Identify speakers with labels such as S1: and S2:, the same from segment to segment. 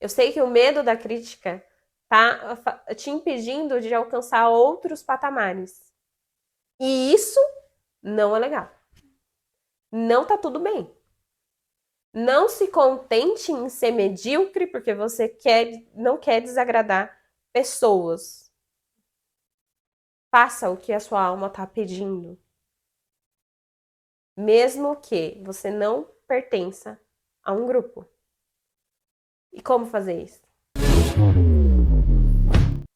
S1: Eu sei que o medo da crítica tá te impedindo de alcançar outros patamares. E isso não é legal. Não tá tudo bem. Não se contente em ser medíocre porque você não quer desagradar pessoas. Faça o que a sua alma está pedindo, mesmo que você não pertença a um grupo. E como fazer isso?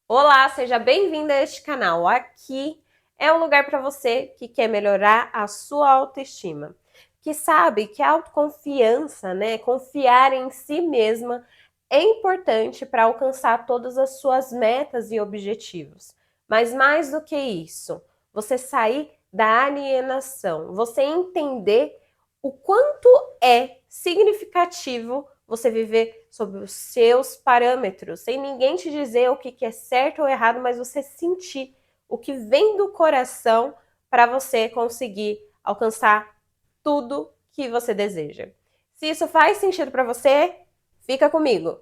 S1: Olá, seja bem-vindo a este canal. Aqui é um lugar para você que quer melhorar a sua autoestima, que sabe que a autoconfiança, né, confiar em si mesma é importante para alcançar todas as suas metas e objetivos. Mas mais do que isso, você sair da alienação, você entender o quanto é significativo você viver sob os seus parâmetros, sem ninguém te dizer o que é certo ou errado, mas você sentir o que vem do coração para você conseguir alcançar tudo que você deseja. Se isso faz sentido para você, fica comigo.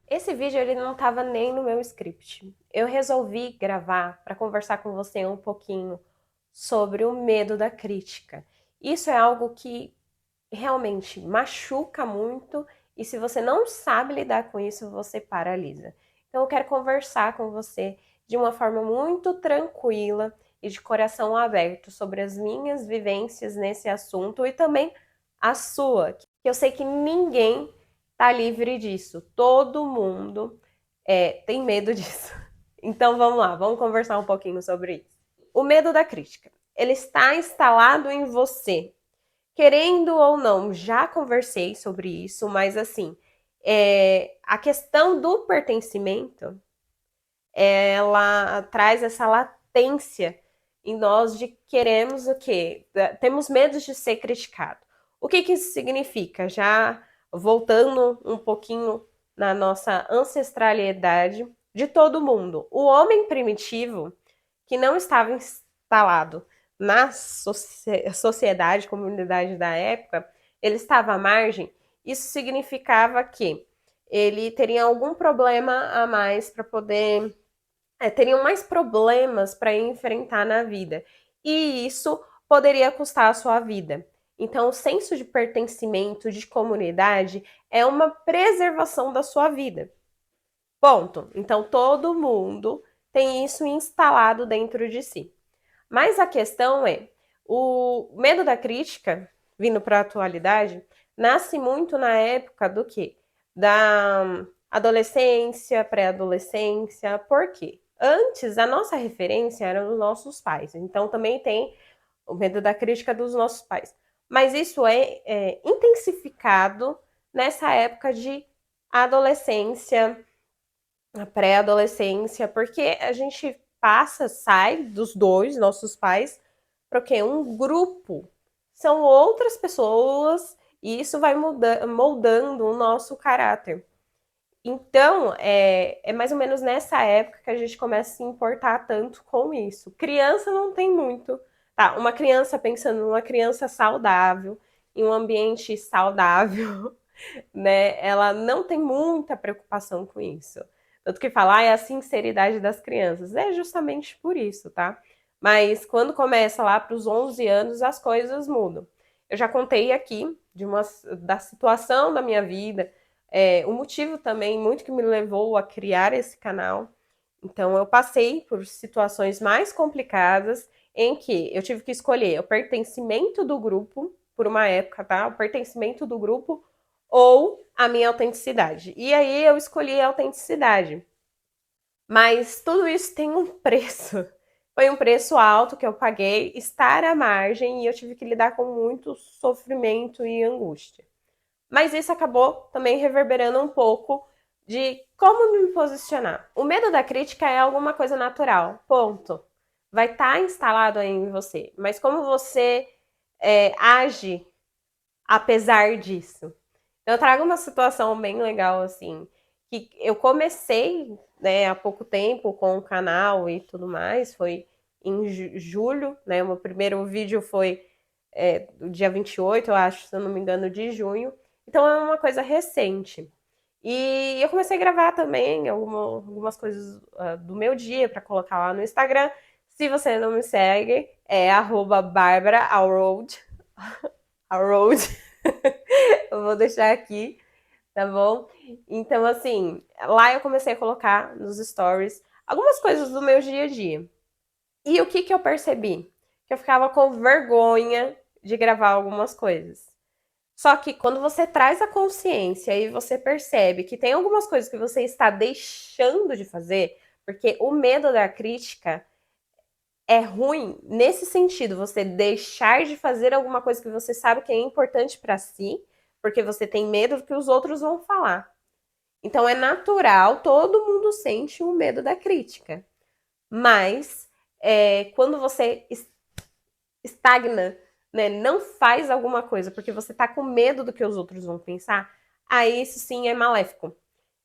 S1: Esse vídeo ele não estava nem no meu script. Eu resolvi gravar para conversar com você um pouquinho sobre o medo da crítica. Isso é algo que realmente machuca muito e se você não sabe lidar com isso, você paralisa. Então eu quero conversar com você de uma forma muito tranquila e de coração aberto sobre as minhas vivências nesse assunto e também a sua, que eu sei que ninguém tá livre disso. Todo mundo tem medo disso. Então vamos lá, vamos conversar um pouquinho sobre isso. O medo da crítica. Ele está instalado em você. Querendo ou não, já conversei sobre isso, mas assim, a questão do pertencimento, ela traz essa latência em nós de queremos o quê? Temos medo de ser criticado. O que que isso significa? Já voltando um pouquinho na nossa ancestralidade de todo mundo. O homem primitivo, que não estava instalado na sociedade, comunidade da época, ele estava à margem, isso significava que ele teria algum problema a mais para poder. Teriam mais problemas para enfrentar na vida. E isso poderia custar a sua vida. Então, o senso de pertencimento, de comunidade, é uma preservação da sua vida. Ponto. Então, todo mundo tem isso instalado dentro de si. Mas a questão é, o medo da crítica, vindo para a atualidade, nasce muito na época do quê? Da adolescência, pré-adolescência. Por quê? Antes, a nossa referência eram os nossos pais. Então, também tem o medo da crítica dos nossos pais. Mas isso é intensificado nessa época de adolescência, pré-adolescência, porque a gente passa, sai dos dois, nossos pais, para o quê? Um grupo. São outras pessoas e isso vai moldando o nosso caráter. Então, é mais ou menos nessa época que a gente começa a se importar tanto com isso. Criança não tem muito. Tá, uma criança pensando numa criança saudável, em um ambiente saudável, né? Ela não tem muita preocupação com isso. Tanto que falar é a sinceridade das crianças. É justamente por isso, tá? Mas quando começa lá para os 11 anos, as coisas mudam. Eu já contei aqui da situação da minha vida, o motivo também muito que me levou a criar esse canal. Então, eu passei por situações mais complicadas em que eu tive que escolher o pertencimento do grupo, por uma época, tá? O pertencimento do grupo ou a minha autenticidade. E aí eu escolhi a autenticidade. Mas tudo isso tem um preço. Foi um preço alto que eu paguei, estar à margem, e eu tive que lidar com muito sofrimento e angústia. Mas isso acabou também reverberando um pouco de como me posicionar. O medo da crítica é alguma coisa natural, ponto. Vai estar instalado aí em você. Mas como você age apesar disso? Eu trago uma situação bem legal, assim, que eu comecei, né, há pouco tempo com o canal e tudo mais, foi em julho, né, o meu primeiro vídeo foi do dia 28, eu acho, se eu não me engano, de junho, então é uma coisa recente. E eu comecei a gravar também algumas coisas do meu dia para colocar lá no Instagram. Se você não me segue, é @BarbaraAlroad. Alroad. Eu vou deixar aqui, tá bom? Então, assim, lá eu comecei a colocar nos stories algumas coisas do meu dia a dia. E o que que eu percebi? Que eu ficava com vergonha de gravar algumas coisas. Só que quando você traz a consciência e você percebe que tem algumas coisas que você está deixando de fazer, porque o medo da crítica é ruim nesse sentido, você deixar de fazer alguma coisa que você sabe que é importante para si, porque você tem medo do que os outros vão falar. Então é natural, todo mundo sente o medo da crítica. Mas quando você estagna, né, não faz alguma coisa porque você tá com medo do que os outros vão pensar, aí isso sim é maléfico.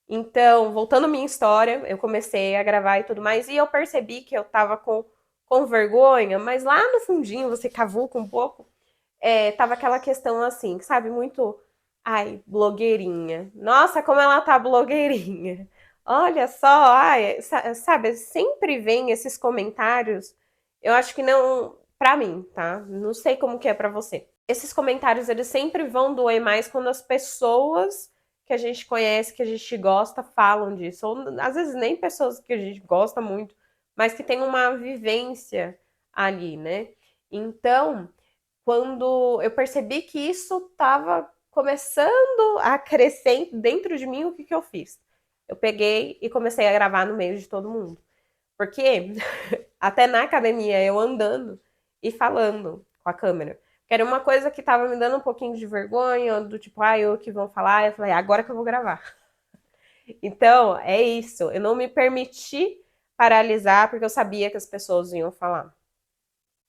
S1: Então, voltando à minha história, eu comecei a gravar e tudo mais, e eu percebi que eu tava com vergonha, mas lá no fundinho, você cavuca um pouco, tava aquela questão assim, sabe, muito, ai, blogueirinha. Nossa, como ela tá blogueirinha. Olha só, ai, sabe, sempre vem esses comentários. Eu acho que não, pra mim, tá? Não sei como que é pra você. Esses comentários, eles sempre vão doer mais quando as pessoas que a gente conhece, que a gente gosta, falam disso. Ou às vezes nem pessoas que a gente gosta muito, mas que tem uma vivência ali, né? Então, quando eu percebi que isso estava começando a crescer dentro de mim, o que, que eu fiz? Eu peguei e comecei a gravar no meio de todo mundo. Porque até na academia eu andando e falando com a câmera. Que era uma coisa que estava me dando um pouquinho de vergonha, do tipo, o que vão falar? Eu falei, agora que eu vou gravar. Então, é isso. Eu não me permiti paralisar porque eu sabia que as pessoas iam falar.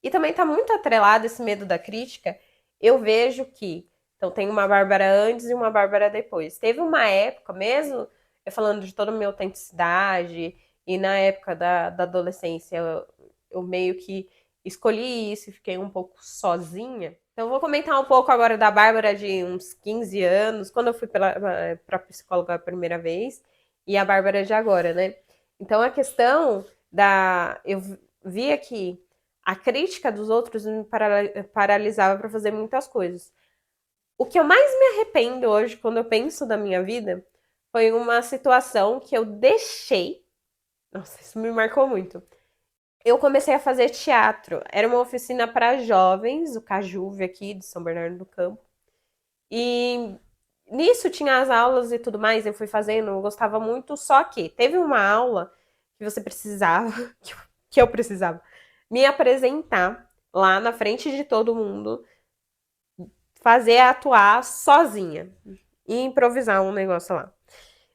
S1: E também está muito atrelado esse medo da crítica. Eu vejo que, então, tem uma Bárbara antes e uma Bárbara depois. Teve uma época, mesmo eu falando de toda a minha autenticidade, e na época da adolescência eu meio que escolhi isso e fiquei um pouco sozinha. Então, eu vou comentar um pouco agora da Bárbara de uns 15 anos, quando eu fui para psicóloga a primeira vez, e a Bárbara de agora, né? Então, a questão da. Eu vi aqui a crítica dos outros me paralisava para fazer muitas coisas. O que eu mais me arrependo hoje, quando eu penso da minha vida, foi uma situação que eu deixei. Nossa, isso me marcou muito. Eu comecei a fazer teatro. Era uma oficina para jovens, o Cajuve aqui de São Bernardo do Campo. E nisso tinha as aulas e tudo mais, eu fui fazendo, eu gostava muito, só que teve uma aula que você precisava, que eu precisava, me apresentar lá na frente de todo mundo, fazer atuar sozinha e improvisar um negócio lá.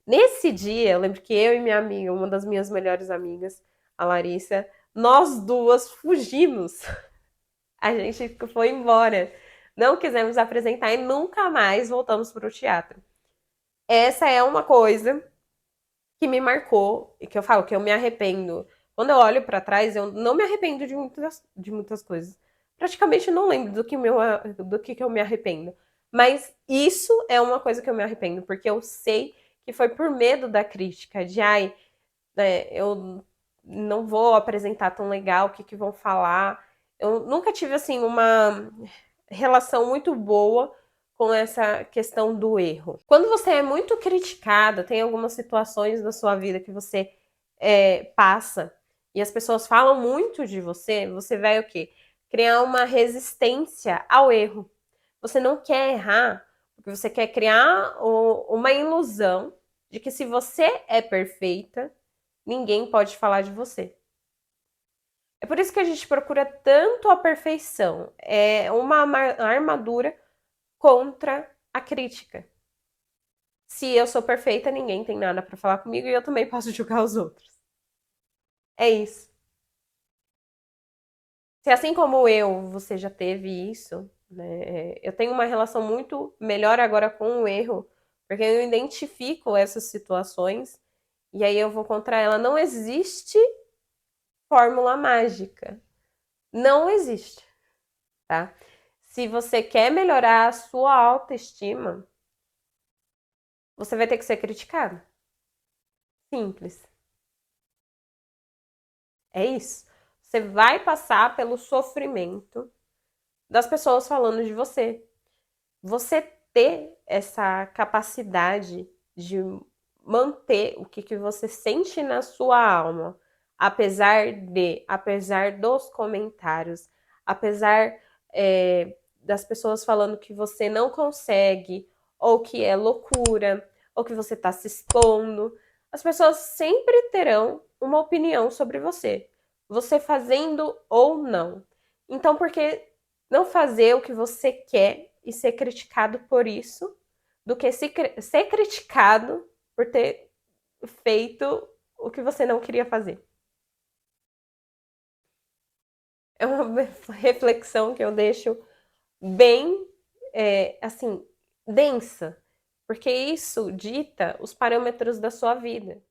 S1: Nesse dia, eu lembro que eu e minha amiga, uma das minhas melhores amigas, a Larissa, nós duas fugimos. A gente foi embora. Não quisemos apresentar e nunca mais voltamos para o teatro. Essa é uma coisa que me marcou e que eu falo que eu me arrependo. Quando eu olho para trás, eu não me arrependo de muitas coisas. Praticamente não lembro do que eu me arrependo. Mas isso é uma coisa que eu me arrependo, porque eu sei que foi por medo da crítica, de eu não vou apresentar tão legal, o que, que vão falar. Eu nunca tive assim uma relação muito boa com essa questão do erro. Quando você é muito criticada, tem algumas situações da sua vida que você passa e as pessoas falam muito de você, você vai o quê? Criar uma resistência ao erro. Você não quer errar, porque você quer criar uma ilusão de que se você é perfeita, ninguém pode falar de você. É por isso que a gente procura tanto a perfeição. É uma armadura contra a crítica. Se eu sou perfeita, ninguém tem nada para falar comigo e eu também posso julgar os outros. É isso. Se assim como eu, você já teve isso, né? Eu tenho uma relação muito melhor agora com o erro, porque eu identifico essas situações e aí eu vou contra ela. Não existe fórmula mágica. Não existe, tá? Se você quer melhorar a sua autoestima, você vai ter que ser criticado. Simples. É isso. Você vai passar pelo sofrimento das pessoas falando de você. Você ter essa capacidade de manter o que você sente na sua alma, apesar dos comentários, apesar das pessoas falando que você não consegue, ou que é loucura, ou que você está se expondo, as pessoas sempre terão uma opinião sobre você fazendo ou não. Então, por que não fazer o que você quer e ser criticado por isso, do que ser criticado por ter feito o que você não queria fazer? É uma reflexão que eu deixo bem, assim, densa, porque isso dita os parâmetros da sua vida.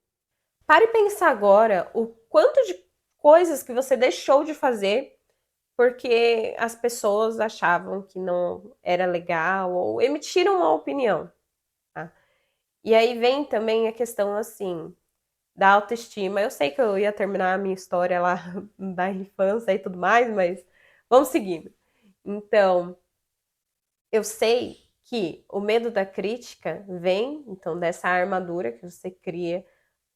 S1: Pare e pensar agora o quanto de coisas que você deixou de fazer porque as pessoas achavam que não era legal ou emitiram uma opinião. Tá? E aí vem também a questão assim da autoestima. Eu sei que eu ia terminar a minha história lá da infância e tudo mais, mas vamos seguindo. Então, eu sei que o medo da crítica vem, então, dessa armadura que você cria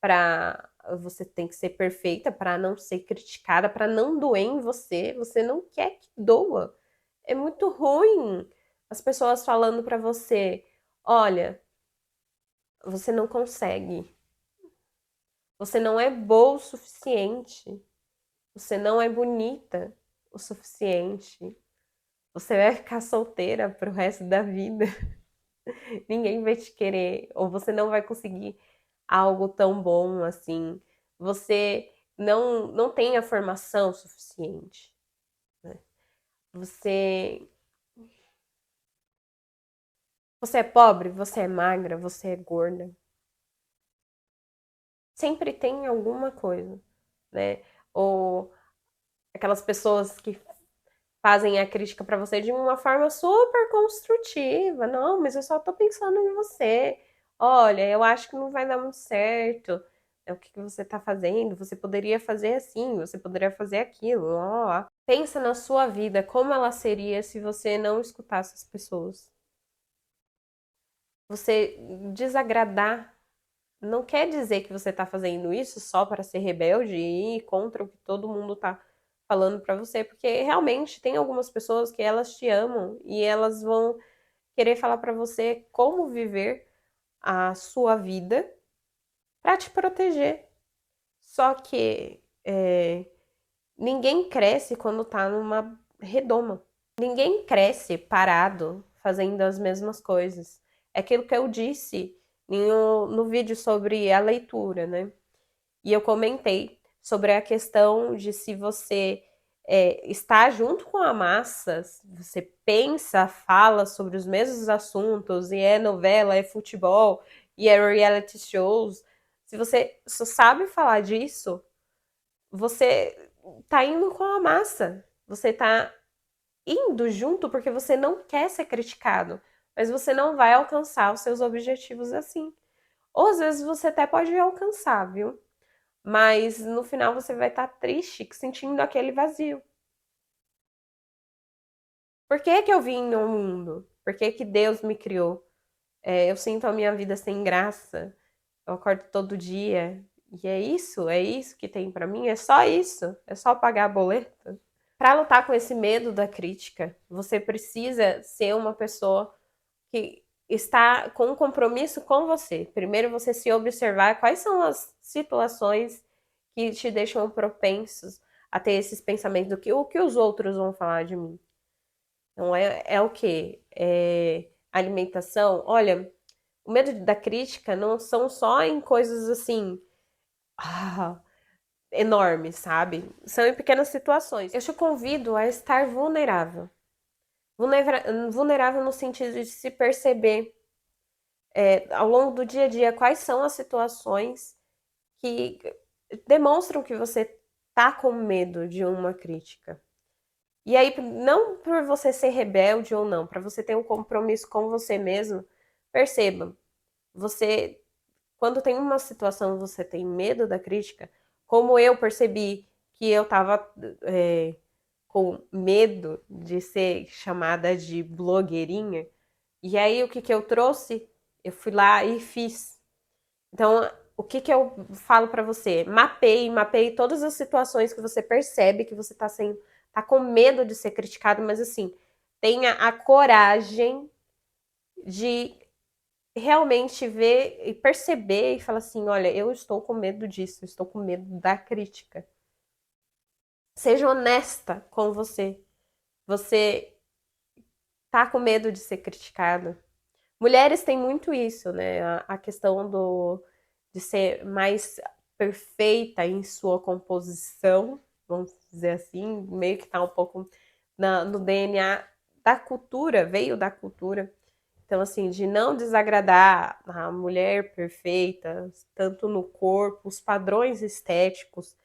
S1: para você tem que ser perfeita para não ser criticada, para não doer em você. Você não quer que doa. É muito ruim as pessoas falando para você: olha, você não consegue, você não é boa o suficiente, você não é bonita o suficiente, você vai ficar solteira pro resto da vida. Ninguém vai te querer, ou você não vai conseguir algo tão bom assim. Você não tem a formação suficiente. Né? Você, você é pobre, você é magra, você é gorda. Sempre tem alguma coisa, né? Ou aquelas pessoas que fazem a crítica para você de uma forma super construtiva. Não, mas eu só tô pensando em você. Olha, eu acho que não vai dar muito certo. É o que você tá fazendo? Você poderia fazer assim, você poderia fazer aquilo. Ó. Pensa na sua vida, como ela seria se você não escutasse as pessoas. Você desagradar não quer dizer que você está fazendo isso só para ser rebelde e ir contra o que todo mundo está falando para você, porque realmente tem algumas pessoas que elas te amam e elas vão querer falar para você como viver a sua vida para te proteger. Só que ninguém cresce quando tá numa redoma. Ninguém cresce parado fazendo as mesmas coisas. É aquilo que eu disse no vídeo sobre a leitura, né? E eu comentei sobre a questão de se você está junto com a massa, você pensa, fala sobre os mesmos assuntos, e é novela, é futebol, e é reality shows. Se você só sabe falar disso, você tá indo com a massa. Você tá indo junto porque você não quer ser criticado, mas você não vai alcançar os seus objetivos assim. Ou às vezes você até pode alcançar, viu? Mas no final você vai estar triste, sentindo aquele vazio. Por que que eu vim no mundo? Por que que Deus me criou? Eu sinto a minha vida sem graça. Eu acordo todo dia. E é isso que tem pra mim, é só isso. É só pagar a boleta. Para lutar com esse medo da crítica, você precisa ser uma pessoa que está com um compromisso com você. Primeiro você se observar quais são as situações que te deixam propensos a ter esses pensamentos do que o que os outros vão falar de mim. Então é o que? É alimentação. Olha, o medo da crítica não são só em coisas assim ah, enormes, sabe? São em pequenas situações. Eu te convido a estar vulnerável. Vulnerável no sentido de se perceber ao longo do dia a dia quais são as situações que demonstram que você tá com medo de uma crítica. E aí, não por você ser rebelde ou não, para você ter um compromisso com você mesmo, perceba, você, quando tem uma situação, você tem medo da crítica, como eu percebi que eu tava com medo de ser chamada de blogueirinha, e aí o que que eu trouxe? Eu fui lá e fiz. Então, o que que eu falo pra você? Mapeie todas as situações que você percebe que você tá com medo de ser criticado, mas assim, tenha a coragem de realmente ver e perceber e falar assim, olha, eu estou com medo disso, eu estou com medo da crítica. Seja honesta com você. Você tá com medo de ser criticado? Mulheres têm muito isso, né? A questão de ser mais perfeita em sua composição, vamos dizer assim, meio que tá um pouco no DNA da cultura, veio da cultura. Então, assim, de não desagradar a mulher perfeita, tanto no corpo, os padrões estéticos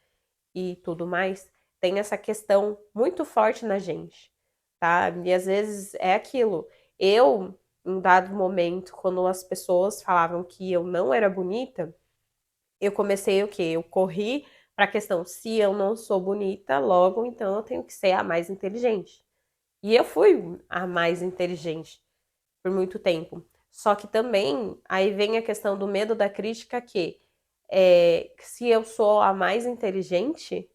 S1: e tudo mais, tem essa questão muito forte na gente, tá? E às vezes é aquilo. Eu, em um dado momento, quando as pessoas falavam que eu não era bonita, eu comecei o quê? Eu corri para a questão, se eu não sou bonita, logo então eu tenho que ser a mais inteligente. E eu fui a mais inteligente por muito tempo. Só que também aí vem a questão do medo da crítica que se eu sou a mais inteligente,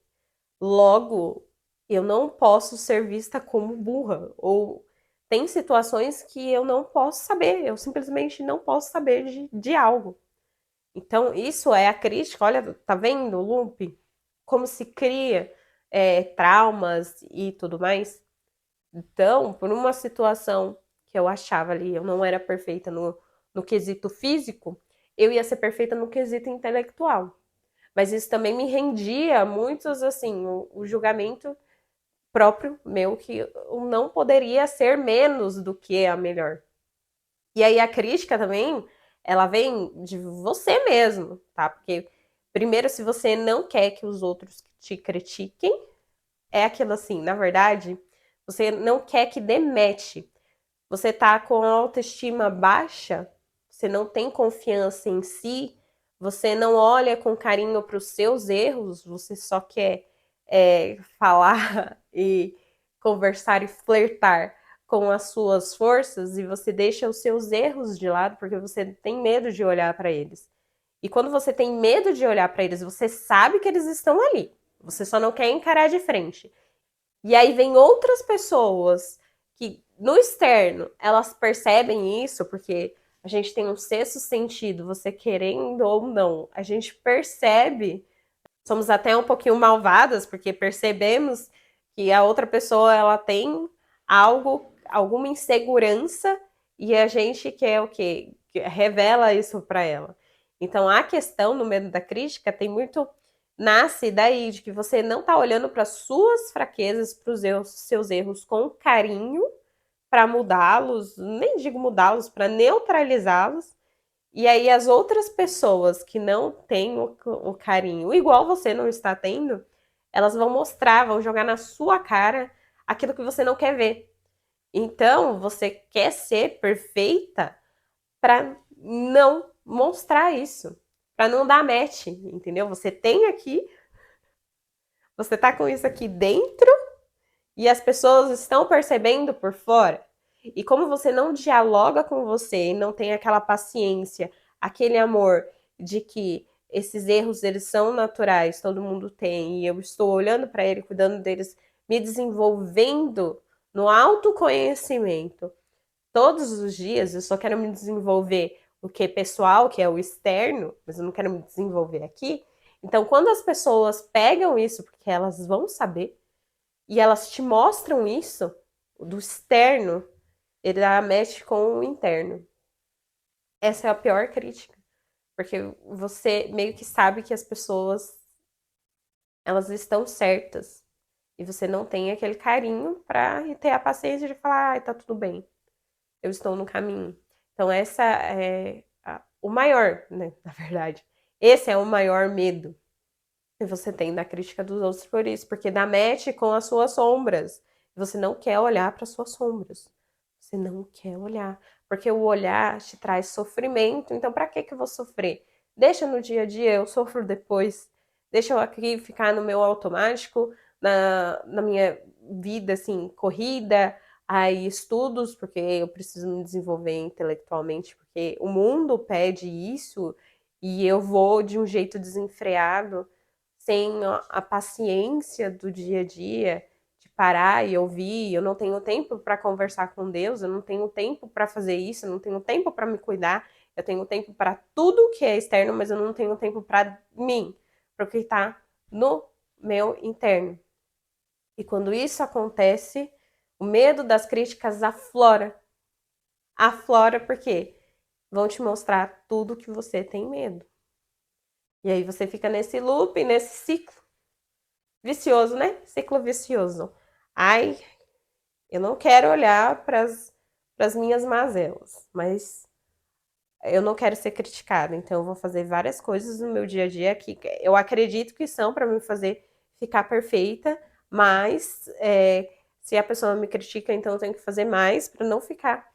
S1: logo eu não posso ser vista como burra. Ou tem situações que eu não posso saber, eu simplesmente não posso saber de algo. Então, isso é a crítica. Olha, tá vendo o loop? Como se cria traumas e tudo mais. Então, por uma situação que eu achava ali, eu não era perfeita no quesito físico, eu ia ser perfeita no quesito intelectual. Mas isso também me rendia muitos, assim, o julgamento próprio meu, que eu não poderia ser menos do que a melhor. E aí a crítica também, ela vem de você mesmo, tá? Porque, primeiro, se você não quer que os outros te critiquem, é aquilo assim, na verdade, você não quer que demete. Você tá com a autoestima baixa, você não tem confiança em si, você não olha com carinho para os seus erros, você só quer falar e conversar e flertar com as suas forças e você deixa os seus erros de lado porque você tem medo de olhar para eles. E quando você tem medo de olhar para eles, você sabe que eles estão ali. Você só não quer encarar de frente. E aí vem outras pessoas que no externo elas percebem isso, porque a gente tem um sexto sentido, você querendo ou não, a gente percebe, somos até um pouquinho malvadas, porque percebemos que a outra pessoa ela tem algo, alguma insegurança e a gente quer o quê? Revela isso para ela. Então a questão no medo da crítica tem muito nasce daí de que você não está olhando para suas fraquezas, para os seus erros com carinho para mudá-los, nem digo mudá-los, para neutralizá-los. E aí as outras pessoas que não têm o carinho, igual você não está tendo, elas vão mostrar, vão jogar na sua cara aquilo que você não quer ver. Então, você quer ser perfeita para não mostrar isso, para não dar match, entendeu? Você tem aqui, você tá com isso aqui dentro e as pessoas estão percebendo por fora. E como você não dialoga com você e não tem aquela paciência, aquele amor de que esses erros eles são naturais, todo mundo tem, e eu estou olhando para ele, cuidando deles, me desenvolvendo no autoconhecimento todos os dias, eu só quero me desenvolver o que é pessoal, que é o externo, mas eu não quero me desenvolver aqui. Então, quando as pessoas pegam isso, porque elas vão saber, e elas te mostram isso, do externo, ele dá match com o interno. Essa é a pior crítica. Porque você meio que sabe que as pessoas, elas estão certas. E você não tem aquele carinho para ter a paciência de falar, ai, tá tudo bem. Eu estou no caminho. Então, essa é o maior, né, na verdade. Esse é o maior medo que você tem da crítica dos outros por isso, porque dá match com as suas sombras. Você não quer olhar para suas sombras. Você não quer olhar. Porque o olhar te traz sofrimento, então para que eu vou sofrer? Deixa no dia a dia, eu sofro depois. Deixa eu aqui ficar no meu automático, na minha vida, assim, corrida, aí estudos, porque eu preciso me desenvolver intelectualmente, porque o mundo pede isso, e eu vou de um jeito desenfreado, sem a paciência do dia a dia, de parar e ouvir. Eu não tenho tempo para conversar com Deus, eu não tenho tempo para fazer isso, eu não tenho tempo para me cuidar, eu tenho tempo para tudo que é externo, mas eu não tenho tempo para mim, para o que está no meu interno. E quando isso acontece, o medo das críticas aflora. Aflora porque vão te mostrar tudo que você tem medo. E aí você fica nesse loop, nesse ciclo vicioso, né? Ciclo vicioso. Ai, eu não quero olhar para as minhas mazelas, mas eu não quero ser criticada, então eu vou fazer várias coisas no meu dia a dia que eu acredito que são para me fazer ficar perfeita, mas se a pessoa me critica, então eu tenho que fazer mais para não ficar,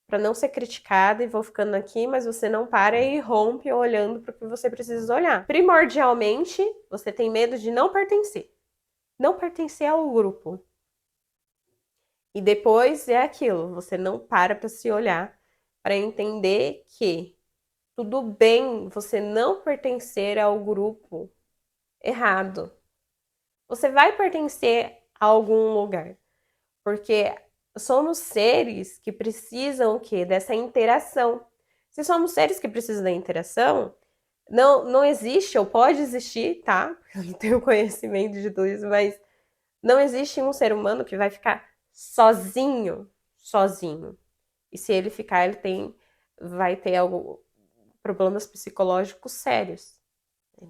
S1: para não ser criticada e vou ficando aqui, mas você não para e rompe olhando para o que você precisa olhar. Primordialmente, você tem medo de não pertencer. Não pertencer ao grupo. E depois é aquilo, você não para se olhar para entender que tudo bem você não pertencer ao grupo errado. Você vai pertencer a algum lugar, porque somos seres que precisam o quê? Dessa interação. Se somos seres que precisam da interação, não existe, ou pode existir, tá? Eu não tenho conhecimento de tudo isso, mas não existe um ser humano que vai ficar sozinho. E se ele ficar, vai ter problemas psicológicos sérios.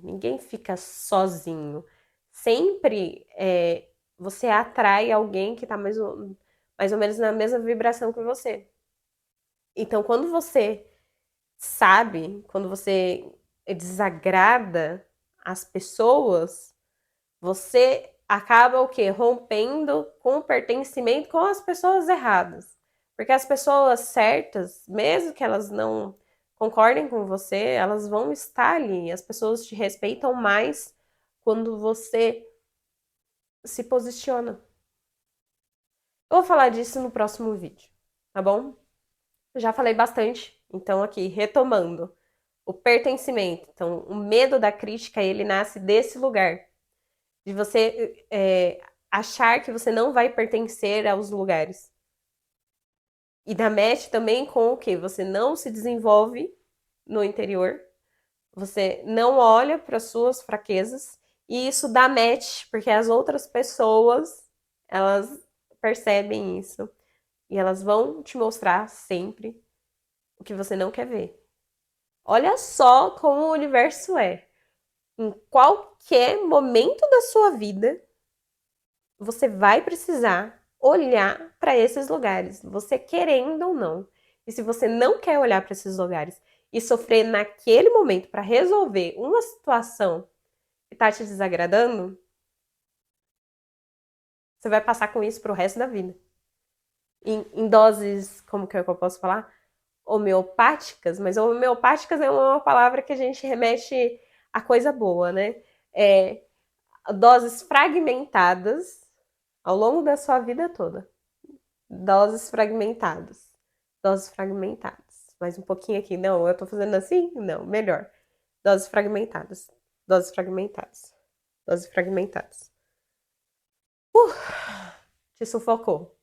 S1: Ninguém fica sozinho. Sempre você atrai alguém que está mais ou menos na mesma vibração que você. Então, quando você sabe, quando você desagrada as pessoas, você acaba o quê? Rompendo com o pertencimento com as pessoas erradas. Porque as pessoas certas, mesmo que elas não concordem com você, elas vão estar ali. As pessoas te respeitam mais quando você se posiciona. Eu vou falar disso no próximo vídeo, tá bom? Eu já falei bastante, então aqui, retomando. O pertencimento. Então, o medo da crítica, ele nasce desse lugar de você achar que você não vai pertencer aos lugares. E dá match também com o que? Você não se desenvolve no interior, você não olha para suas fraquezas, e isso dá match, porque as outras pessoas, elas percebem isso, e elas vão te mostrar sempre o que você não quer ver. Olha só como o universo é. Em qualquer momento da sua vida, você vai precisar olhar para esses lugares, você querendo ou não. E se você não quer olhar para esses lugares e sofrer naquele momento para resolver uma situação que está te desagradando, você vai passar com isso pro resto da vida. Em doses, como que eu posso falar? Homeopáticas, mas homeopáticas é uma palavra que a gente remete a coisa boa, né? É, doses fragmentadas ao longo da sua vida toda. Doses fragmentadas. Doses fragmentadas. Mais um pouquinho aqui. Não, eu tô fazendo assim? Não, melhor. Doses fragmentadas. Doses fragmentadas. Doses fragmentadas. Te sufocou.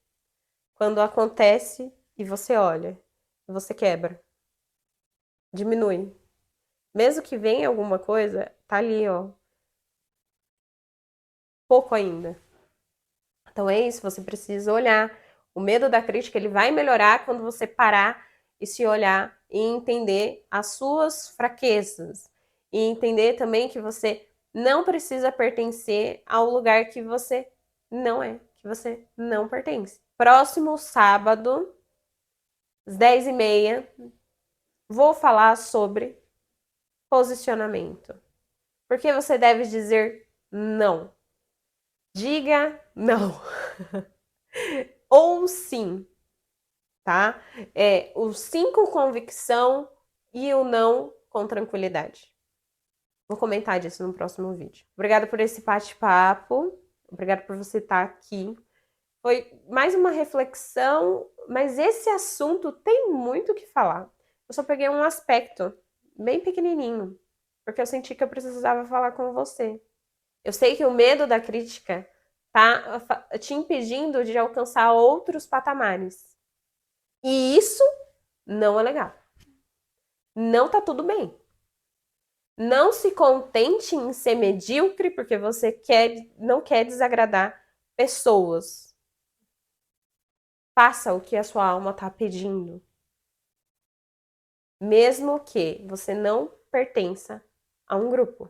S1: Quando acontece e você olha, você quebra. Diminui. Mesmo que venha alguma coisa, tá ali, ó. Pouco ainda. Então é isso, você precisa olhar. O medo da crítica, ele vai melhorar quando você parar e se olhar e entender as suas fraquezas. E entender também que você não precisa pertencer ao lugar que você não é, que você não pertence. Próximo sábado, às 10h30, vou falar sobre posicionamento. Porque você deve dizer não. Diga não. Ou sim. tá? O sim com convicção e o não com tranquilidade. Vou comentar disso no próximo vídeo. Obrigada por esse bate-papo. Obrigada por você estar aqui. Foi mais uma reflexão, mas esse assunto tem muito o que falar. Eu só peguei um aspecto bem pequenininho, porque eu senti que eu precisava falar com você. Eu sei que o medo da crítica tá te impedindo de alcançar outros patamares. E isso não é legal. Não tá tudo bem. Não se contente em ser medíocre porque você não quer desagradar pessoas. Faça o que a sua alma está pedindo. Mesmo que você não pertença a um grupo.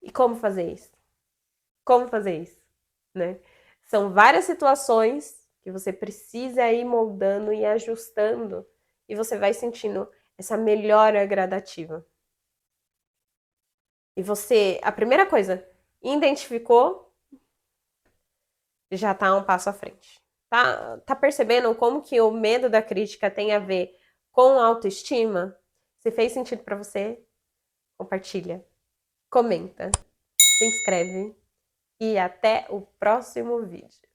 S1: E como fazer isso? Como fazer isso? Né? São várias situações que você precisa ir moldando e ajustando. E você vai sentindo essa melhora gradativa. E você, a primeira coisa, identificou, já está um passo à frente. Tá percebendo como que o medo da crítica tem a ver com autoestima? Se fez sentido para você, compartilha, comenta, se inscreve e até o próximo vídeo.